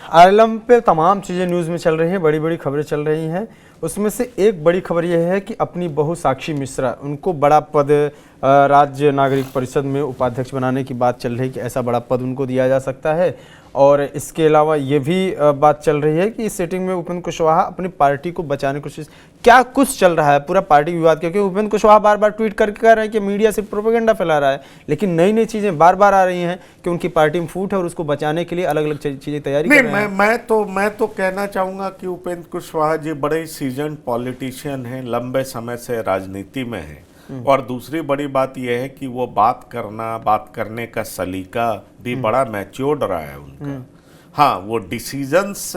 आलम पे तमाम चीज़ें न्यूज़ में चल रही हैं, बड़ी बड़ी खबरें चल रही हैं। उसमें से एक बड़ी खबर यह है कि अपनी बहू साक्षी मिश्रा, उनको बड़ा पद राज्य नागरिक परिषद में उपाध्यक्ष बनाने की बात चल रही है कि ऐसा बड़ा पद उनको दिया जा सकता है। और इसके अलावा ये भी बात चल रही है कि इस सेटिंग में उपेंद्र कुशवाहा अपनी पार्टी को बचाने की कोशिश, क्या कुछ चल रहा है पूरा पार्टी विवाद, क्योंकि उपेंद्र कुशवाहा बार बार ट्वीट करके कह रहे हैं कि मीडिया सिर्फ प्रोपेगेंडा फैला रहा है, लेकिन नई नई चीज़ें बार बार आ रही हैं कि उनकी पार्टी में फूट है और उसको बचाने के लिए अलग अलग चीज़ें तैयारी कर रहे हैं। मैं तो कहना चाहूंगा कि उपेंद्र कुशवाहा जी बड़े सीजन पॉलिटिशियन हैं, लंबे समय से राजनीति में हैं। और दूसरी बड़ी बात यह है कि वो बात करने का सलीका भी बड़ा मैच्योर्ड रहा है उनका। हाँ, वो डिसीजंस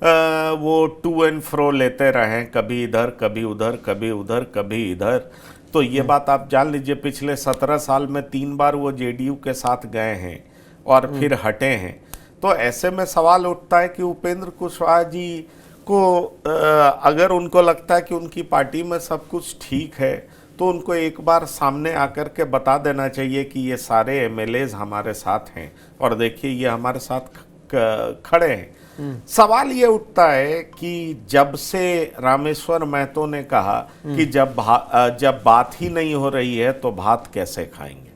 वो टू एंड फ्रो लेते रहे, कभी इधर कभी उधर, कभी उधर कभी इधर। तो ये बात आप जान लीजिए, पिछले 17 साल में 3 बार वो जेडीयू के साथ गए हैं और फिर हटे हैं। तो ऐसे में सवाल उठता है कि उपेंद्र कुशवाहा जी को अगर उनको लगता है कि उनकी पार्टी में सब कुछ ठीक है, तो उनको एक बार सामने आकर के बता देना चाहिए कि ये सारे एमएलएज हमारे साथ हैं और देखिए ये हमारे साथ खड़े हैं। सवाल ये उठता है कि जब से रामेश्वर महतो ने कहा कि जब बात ही नहीं हो रही है तो भात कैसे खाएंगे।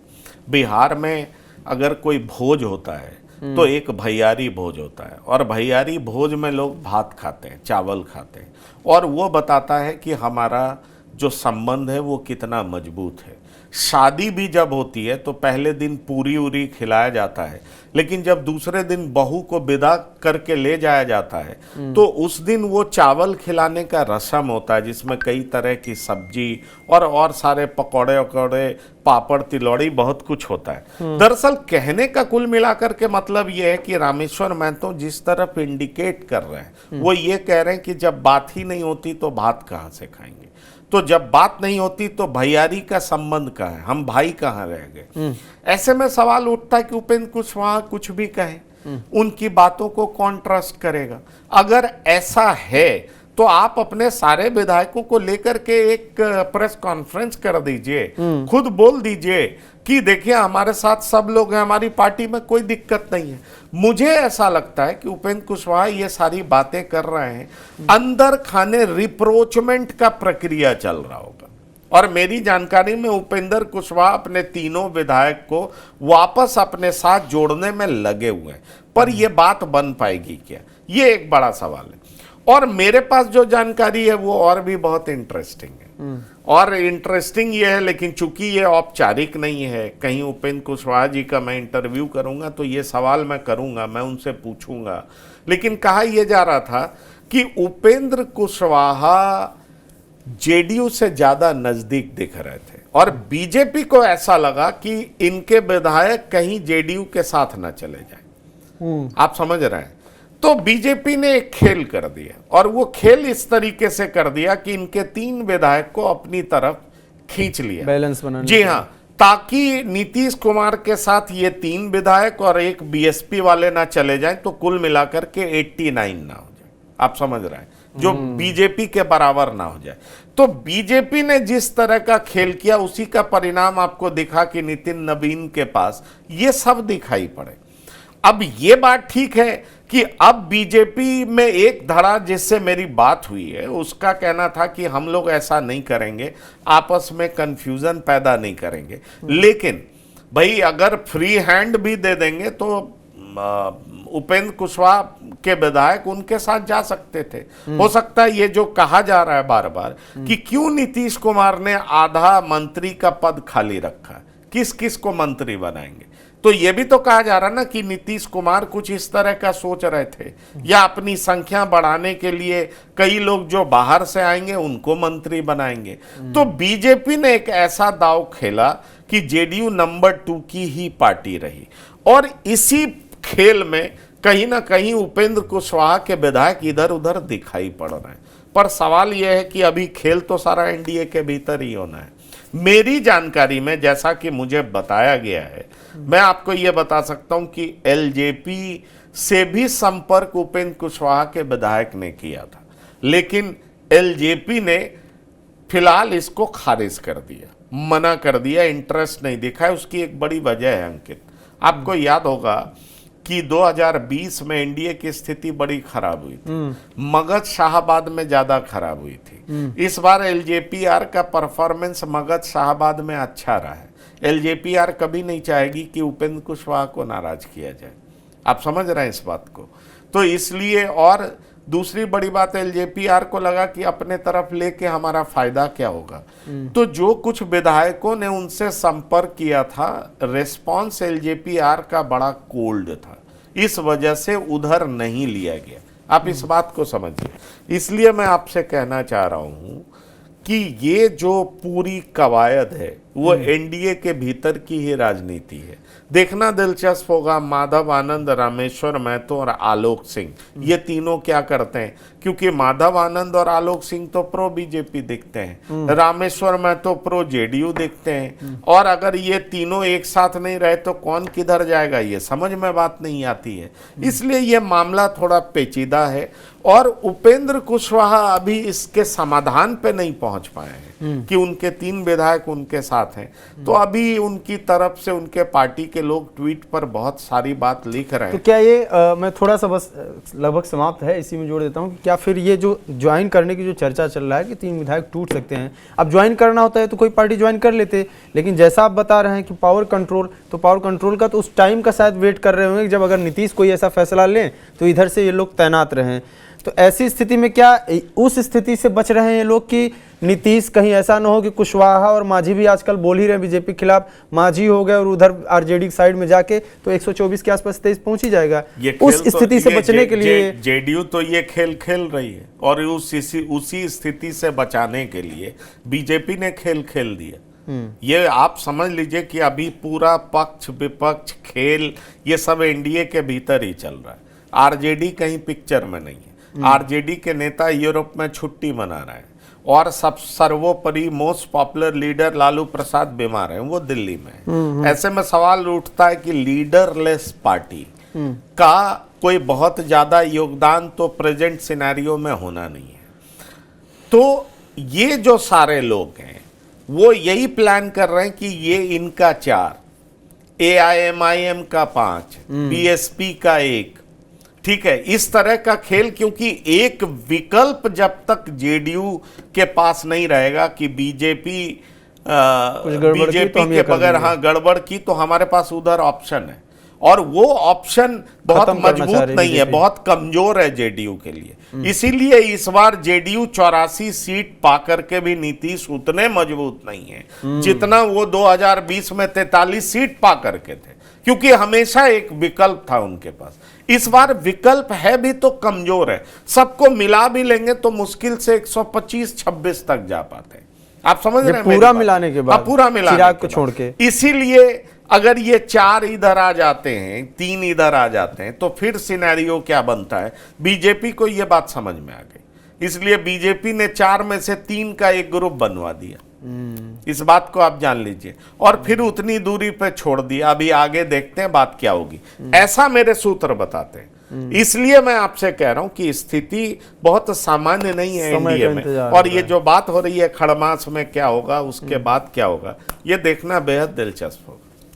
बिहार में अगर कोई भोज होता है तो एक भैयारी भोज होता है, और भैयारी भोज में लोग भात खाते हैं, चावल खाते हैं, और वो बताता है कि हमारा जो संबंध है वो कितना मजबूत है। शादी भी जब होती है तो पहले दिन पूरी उरी खिलाया जाता है, लेकिन जब दूसरे दिन बहू को विदा करके ले जाया जाता है तो उस दिन वो चावल खिलाने का रस्म होता है, जिसमें कई तरह की सब्जी और सारे पकौड़े वकौड़े, पापड़, तिलौड़ी, बहुत कुछ होता है। दरअसल कहने का कुल मिलाकर के मतलब ये है कि रामेश्वर महतो जिस तरफ इंडिकेट कर रहे हैं वो ये कह रहे हैं कि जब बात ही नहीं होती तो भात कहाँ से खाएंगे, तो जब बात नहीं होती तो भैयारी का संबंध कहाँ है, हम भाई कहाँ रह गए। ऐसे में सवाल उठता है कि उपेंद्र कुशवाहा कुछ भी कहें, उनकी बातों को कौन ट्रस्ट करेगा। अगर ऐसा है तो आप अपने सारे विधायकों को लेकर के एक प्रेस कॉन्फ्रेंस कर दीजिए, खुद बोल दीजिए कि देखिए हमारे साथ सब लोग हैं, हमारी पार्टी में कोई दिक्कत नहीं है। मुझे ऐसा लगता है कि उपेंद्र कुशवाहा ये सारी बातें कर रहे हैं, अंदर खाने रिप्रोचमेंट का प्रक्रिया चल रहा होगा। और मेरी जानकारी में उपेंद्र कुशवाहा अपने तीनों विधायक को वापस अपने साथ जोड़ने में लगे हुए हैं, पर यह बात बन पाएगी क्या, ये एक बड़ा सवाल है। और मेरे पास जो जानकारी है वो और भी बहुत इंटरेस्टिंग है, और इंटरेस्टिंग ये है, लेकिन चूंकि ये औपचारिक नहीं है, कहीं उपेंद्र कुशवाहा जी का मैं इंटरव्यू करूंगा तो ये सवाल मैं करूंगा, मैं उनसे पूछूंगा। लेकिन कहा यह जा रहा था कि उपेंद्र कुशवाहा जेडीयू से ज्यादा नजदीक दिख रहे थे, और बीजेपी को ऐसा लगा कि इनके विधायक कहीं जेडीयू के साथ न चले जाएं। आप समझ रहे हैं। तो बीजेपी ने एक खेल कर दिया, और वो खेल इस तरीके से कर दिया कि इनके 3 विधायक को अपनी तरफ खींच लिया, बैलेंस बनाने। जी हाँ, ताकि नीतीश कुमार के साथ ये 3 विधायक और एक बीएसपी वाले ना चले जाएं, तो कुल मिलाकर के 89 ना हो जाए। आप समझ रहे हैं, जो बीजेपी के बराबर ना हो जाए। तो बीजेपी ने जिस तरह का खेल किया उसी का परिणाम आपको दिखा कि नितिन नवीन के पास ये सब दिखाई पड़े। अब ये बात ठीक है कि अब बीजेपी में एक धड़ा जिससे मेरी बात हुई है उसका कहना था कि हम लोग ऐसा नहीं करेंगे, आपस में कंफ्यूजन पैदा नहीं करेंगे। लेकिन भाई अगर फ्री हैंड भी दे देंगे तो उपेंद्र कुशवाहा के विधायक उनके साथ जा सकते थे। हो सकता है ये जो कहा जा रहा है बार बार कि क्यों नीतीश कुमार ने आधा मंत्री का पद खाली रखा, किस किस को मंत्री बनाएंगे, तो ये भी तो कहा जा रहा ना कि नीतीश कुमार कुछ इस तरह का सोच रहे थे, या अपनी संख्या बढ़ाने के लिए कई लोग जो बाहर से आएंगे उनको मंत्री बनाएंगे। तो बीजेपी ने एक ऐसा दाव खेला कि जेडीयू नंबर 2 की ही पार्टी रही, और इसी खेल में कहीं ना कहीं उपेंद्र कुशवाहा के विधायक इधर उधर दिखाई पड़ रहे हैं। पर सवाल यह है कि अभी खेल तो सारा एनडीए के भीतर ही होना है। मेरी जानकारी में जैसा कि मुझे बताया गया है, मैं आपको यह बता सकता हूं कि एलजेपी से भी संपर्क उपेंद्र कुशवाहा के विधायक ने किया था, लेकिन एलजेपी ने फिलहाल इसको खारिज कर दिया, मना कर दिया, इंटरेस्ट नहीं दिखा है। उसकी एक बड़ी वजह है अंकित, आपको याद होगा कि 2020 में एनडीए की स्थिति बड़ी खराब हुई थी, मगध शाहाबाद में ज्यादा खराब हुई थी। इस बार एलजेपीआर का परफॉर्मेंस मगध शाहाबाद में अच्छा रहा है। एलजेपीआर कभी नहीं चाहेगी कि उपेंद्र कुशवाहा को नाराज किया जाए। आप समझ रहे हैं इस बात को? तो इसलिए, और दूसरी बड़ी बात, एलजेपीआर को लगा कि अपने तरफ लेके हमारा फायदा क्या होगा। तो जो कुछ विधायकों ने उनसे संपर्क किया था, रिस्पांस एलजेपीआर का बड़ा कोल्ड था, इस वजह से उधर नहीं लिया गया। आप इस बात को समझिए। इसलिए मैं आपसे कहना चाह रहा हूं कि ये जो पूरी कवायद है वो एनडीए के भीतर की ही राजनीति है। देखना दिलचस्प होगा, माधव आनंद, रामेश्वर महतो और आलोक सिंह, ये तीनों क्या करते हैं, क्योंकि माधव आनंद और आलोक सिंह तो प्रो बीजेपी दिखते हैं, रामेश्वर महतो प्रो जेडीयू दिखते हैं, और अगर ये तीनों एक साथ नहीं रहे तो कौन किधर जाएगा, ये समझ में बात नहीं आती है। इसलिए ये मामला थोड़ा पेचीदा है, और उपेंद्र कुशवाहा अभी इसके समाधान पे नहीं पहुंच पाए हैं कि उनके 3 विधायक उनके साथ हैं। तो अभी उनकी तरफ से उनके पार्टी के लोग ट्वीट पर बहुत सारी बात लिख रहे हैं। तो क्या ये मैं थोड़ा सा बस लगभग समाप्त है, इसी में जोड़ देता हूँ कि क्या फिर ये जो ज्वाइन करने की जो चर्चा चल रहा है कि 3 विधायक टूट सकते हैं, अब ज्वाइन करना होता है तो कोई पार्टी ज्वाइन कर लेते, लेकिन जैसा आप बता रहे हैं कि पावर कंट्रोल, तो पावर कंट्रोल का तो उस टाइम का शायद वेट कर रहे होंगे जब अगर नीतीश कोई ऐसा फैसला लें तो इधर से ये लोग तैनात रहें। तो ऐसी स्थिति में क्या उस स्थिति से बच रहे हैं ये लोग कि नीतीश कहीं ऐसा ना हो कि कुशवाहा और मांझी भी आजकल बोल ही रहे हैं बीजेपी के खिलाफ, मांझी हो गए और उधर आरजेडी की साइड में जाके तो 124 के आसपास 23 पहुंच ही जाएगा। उस स्थिति से बचने के लिए जेडीयू तो ये खेल खेल रही है, और उसी स्थिति से बचाने के लिए बीजेपी ने खेल खेल दिया। ये आप समझ लीजिए कि अभी पूरा पक्ष विपक्ष खेल ये सब एनडीए के भीतर ही चल रहा है। आरजेडी कहीं पिक्चर में नहीं है। आरजेडी के नेता यूरोप में छुट्टी मना रहे हैं, और सब सर्वोपरि most popular leader Lalu Prasad बीमार हैं, वो दिल्ली में है। ऐसे में सवाल उठता है कि लीडरलेस पार्टी का कोई बहुत ज्यादा योगदान तो प्रेजेंट सिनेरियो में होना नहीं है। तो ये जो सारे लोग हैं वो यही प्लान कर रहे हैं कि ये इनका 4, एआईएमआईएम का 5, बीएसपी का 1, ठीक है, इस तरह का खेल। क्योंकि एक विकल्प जब तक जेडीयू के पास नहीं रहेगा कि बीजेपी के बगैर गड़बड़ की, तो हमारे पास उधर ऑप्शन है, और वो ऑप्शन बहुत मजबूत नहीं है, बहुत कमजोर है जेडीयू के लिए। इसीलिए इस बार जेडीयू 84 सीट पाकर के भी नीतीश उतने मजबूत नहीं है जितना वो 2020 में 43 सीट पाकर के थे, क्योंकि हमेशा एक विकल्प था उनके पास। इस बार विकल्प है भी तो कमजोर है, सबको मिला भी लेंगे तो मुश्किल से 125-26 तक जा पाते हैं। आप समझ रहे हैं? पूरा मिलाने के बाद, पूरा मिलाने चिराग को छोड़ के। इसीलिए अगर ये 4 इधर आ जाते हैं, 3 इधर आ जाते हैं, तो फिर सिनेरियो क्या बनता है। बीजेपी को ये बात समझ में आ गई, इसलिए बीजेपी ने 4 में से 3 का एक ग्रुप बनवा दिया। इस बात को आप जान लीजिए, और फिर उतनी दूरी पे छोड़ दिया। अभी आगे देखते हैं बात क्या होगी, ऐसा मेरे सूत्र बताते हैं। इसलिए मैं आपसे कह रहा हूं कि स्थिति बहुत सामान्य नहीं है एनडीए में, और ये जो बात हो रही है खड़मास में क्या होगा, उसके बाद क्या होगा, ये देखना बेहद दिलचस्प होगा।